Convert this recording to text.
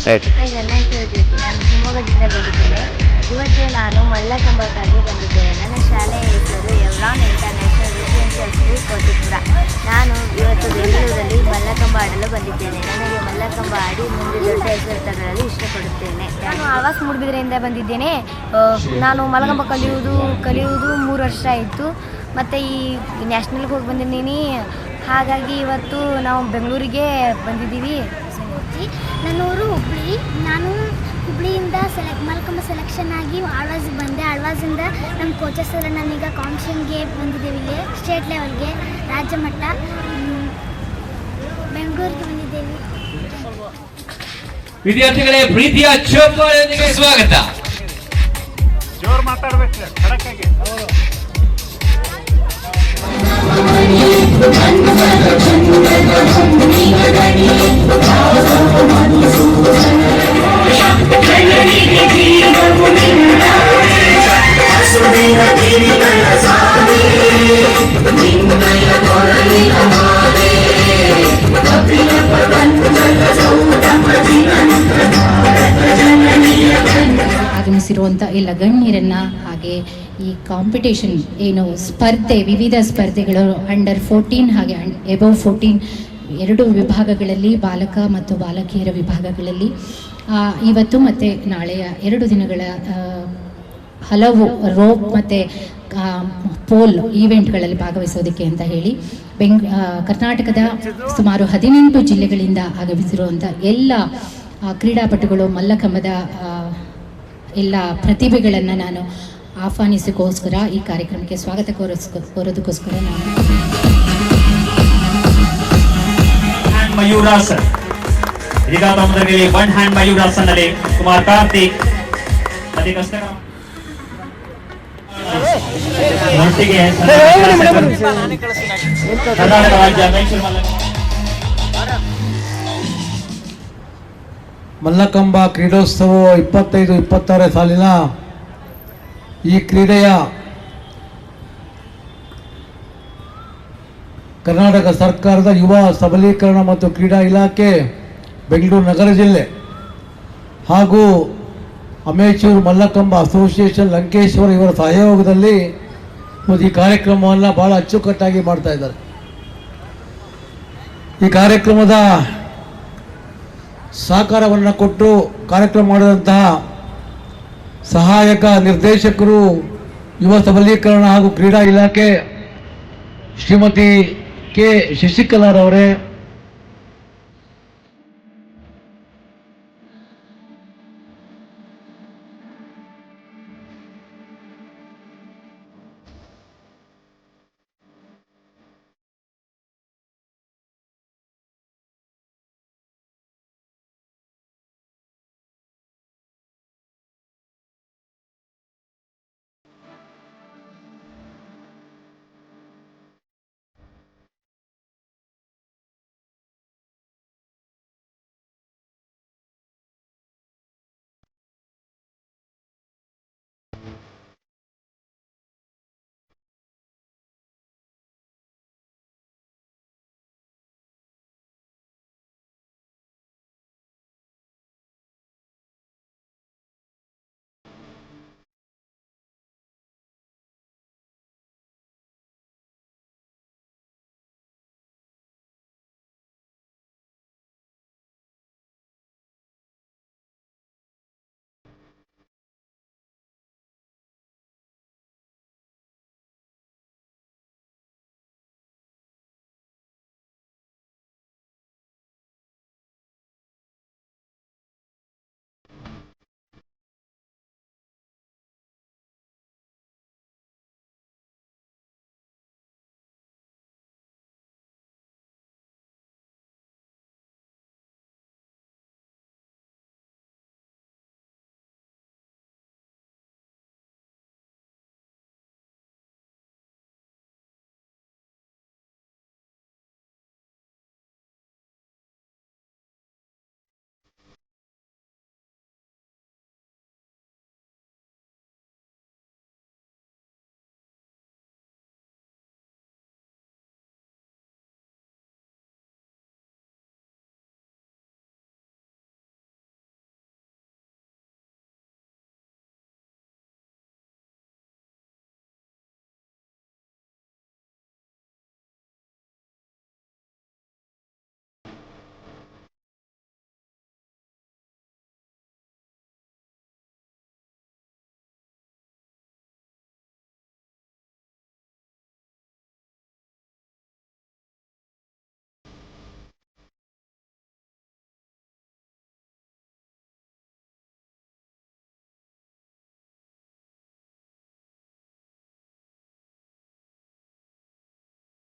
Right. ನನ್ನ ಹೆಸರು ಜ್ಯೋತಿ. ನಾನು ಶಿವಮೊಗ್ಗದಿಂದ ಬಂದಿದ್ದೇನೆ. ಇವತ್ತು ನಾನು ಮಲ್ಲಕಂಬಕ್ಕಾಗಿ ಬಂದಿದ್ದೇನೆ. ನನ್ನ ಶಾಲೆಯ ಹೆಸರು ಎವ್ರಾನ್ ಇಂಟರ್ನ್ಯಾಷನಲ್ ರೆಸಿಡೆನ್ಷಿಯಲ್ ಸ್ಕೂಲ್ ಕೋಟಿಪುರ. ನಾನು ಇವತ್ತು ಬೆಂಗಳೂರಲ್ಲಿ ಮಲ್ಲಕಂಬ ಆಡಲು ಬಂದಿದ್ದೇನೆ. ನನಗೆ ಮಲ್ಲಕಂಬ ಆಡಿ ಮುಂದೆ ದೊಡ್ಡ ಹೆಸರು ತಗೊಳ್ಳಲು ಇಷ್ಟಪಡುತ್ತೇನೆ. ನಾನು ಆವಾಸ್ ಮೂಡುಬಿದಿರೆಯಿಂದ ಬಂದಿದ್ದೇನೆ. ನಾನು ಮಲ್ಲಕಂಬ ಕಲಿಯುವುದು 3 ವರ್ಷ ಆಯಿತು. ಮತ್ತು ಈ ನ್ಯಾಷನಲ್ಗೆ ಹೋಗಿ ಬಂದಿದ್ದೀನಿ. ಹಾಗಾಗಿ ಇವತ್ತು ನಾವು ಬೆಂಗಳೂರಿಗೆ ಬಂದಿದ್ದೀವಿ. ನನ್ನ ಊರು ಹುಬ್ಳಿ. ನಾನು ಹುಬ್ಳಿಯಿಂದ ಮಲ್ಕಂಬ ಸೆಲೆಕ್ಷನ್ ಆಗಿ ಆಳ್ವಾಸಿಗೆ ಬಂದೆ. ಆಳ್ವಾಸಿಂದ ನಮ್ಮ ಕೋಚಸ್ ಎಲ್ಲ ನಾನೀಗ ಕಾಂಪಿಟೇಷನ್ಗೆ ಬಂದಿದ್ದೇವೆ. ಇಲ್ಲಿ ಸ್ಟೇಟ್ ಲೆವೆಲ್ಗೆ, ರಾಜ್ಯ ಮಟ್ಟ, ಬೆಂಗಳೂರಿಗೆ ಬಂದಿದ್ದೇವೆ. ವಿದ್ಯಾರ್ಥಿಗಳೇ, ಪ್ರೀತಿಯ ಚಪ್ಪಾಳೆಯೊಂದಿಗೆ ಸ್ವಾಗತ. ಜೋರು ಮಾತಾಡ್ಬೇಕು ಖಡಕ್ಕಾಗಿ. ಆಗಮಿಸಿರುವಂಥ ಎಲ್ಲ ಗಣ್ಯರನ್ನು, ಹಾಗೆ ಈ ಕಾಂಪಿಟೇಷನ್ ಏನು ಸ್ಪರ್ಧೆ, ವಿವಿಧ ಸ್ಪರ್ಧೆಗಳು ಅಂಡರ್ 14 ಹಾಗೆ ಎಬವ್ 14 2 ವಿಭಾಗಗಳಲ್ಲಿ, ಬಾಲಕ ಮತ್ತು ಬಾಲಕಿಯರ ವಿಭಾಗಗಳಲ್ಲಿ ಇವತ್ತು ಮತ್ತು ನಾಳೆಯ 2 ದಿನಗಳ ಹಲವು ರೋಪ್ ಮತ್ತು ಪೋಲ್ ಈವೆಂಟ್ಗಳಲ್ಲಿ ಭಾಗವಹಿಸೋದಕ್ಕೆ ಅಂತ ಹೇಳಿ ಕರ್ನಾಟಕದ ಸುಮಾರು 18 ಜಿಲ್ಲೆಗಳಿಂದ ಆಗಮಿಸಿರುವಂಥ ಎಲ್ಲ ಕ್ರೀಡಾಪಟುಗಳು, ಮಲ್ಲಕಂಬದ ಎಲ್ಲ ಪ್ರತಿಭೆಗಳನ್ನು ನಾನು ಆಹ್ವಾನಿಸೋಕ್ಕೋಸ್ಕರ, ಈ ಕಾರ್ಯಕ್ರಮಕ್ಕೆ ಸ್ವಾಗತ ಕೋರೋದಕ್ಕೋಸ್ಕರ ನಾನು ಮಯೂರಾಸನ್. ಈಗ ತಮ್ಮದಲ್ಲಿ 1 ಹ್ಯಾಂಡ್ ಮಯೂರಾಸನ್ ಅಲ್ಲಿ ಕುಮಾರ್ ಕಾರ್ತಿಕ್ ಒಟ್ಟಿಗೆ ಕರ್ನಾಟಕ ರಾಜ್ಯ ಮಲ್ಲಕಂಬ ಕ್ರೀಡೋತ್ಸವ 25-26 ಸಾಲಿನ ಈ ಕ್ರೀಡೆಯ ಕರ್ನಾಟಕ ಸರ್ಕಾರದ ಯುವ ಸಬಲೀಕರಣ ಮತ್ತು ಕ್ರೀಡಾ ಇಲಾಖೆ, ಬೆಂಗಳೂರು ನಗರ ಜಿಲ್ಲೆ ಹಾಗೂ ಅಮೇಚೂರ್ ಮಲ್ಲಕಂಬ ಅಸೋಸಿಯೇಷನ್ ಲಂಕೇಶ್ವರ ಇವರ ಸಹಯೋಗದಲ್ಲಿ ಈ ಕಾರ್ಯಕ್ರಮವನ್ನು ಭಾಳ ಅಚ್ಚುಕಟ್ಟಾಗಿ ಮಾಡ್ತಾ ಇದ್ದಾರೆ. ಈ ಕಾರ್ಯಕ್ರಮದ ಸಹಕಾರವನ್ನು ಕೊಟ್ಟು ಕಾರ್ಯಕ್ರಮ ಮಾಡಿದಂತಹ ಸಹಾಯಕ ನಿರ್ದೇಶಕರು, ಯುವ ಸಬಲೀಕರಣ ಹಾಗೂ ಕ್ರೀಡಾ ಇಲಾಖೆ ಶ್ರೀಮತಿ ಕೆ ಶಶಿಕಲಾರವರೇ,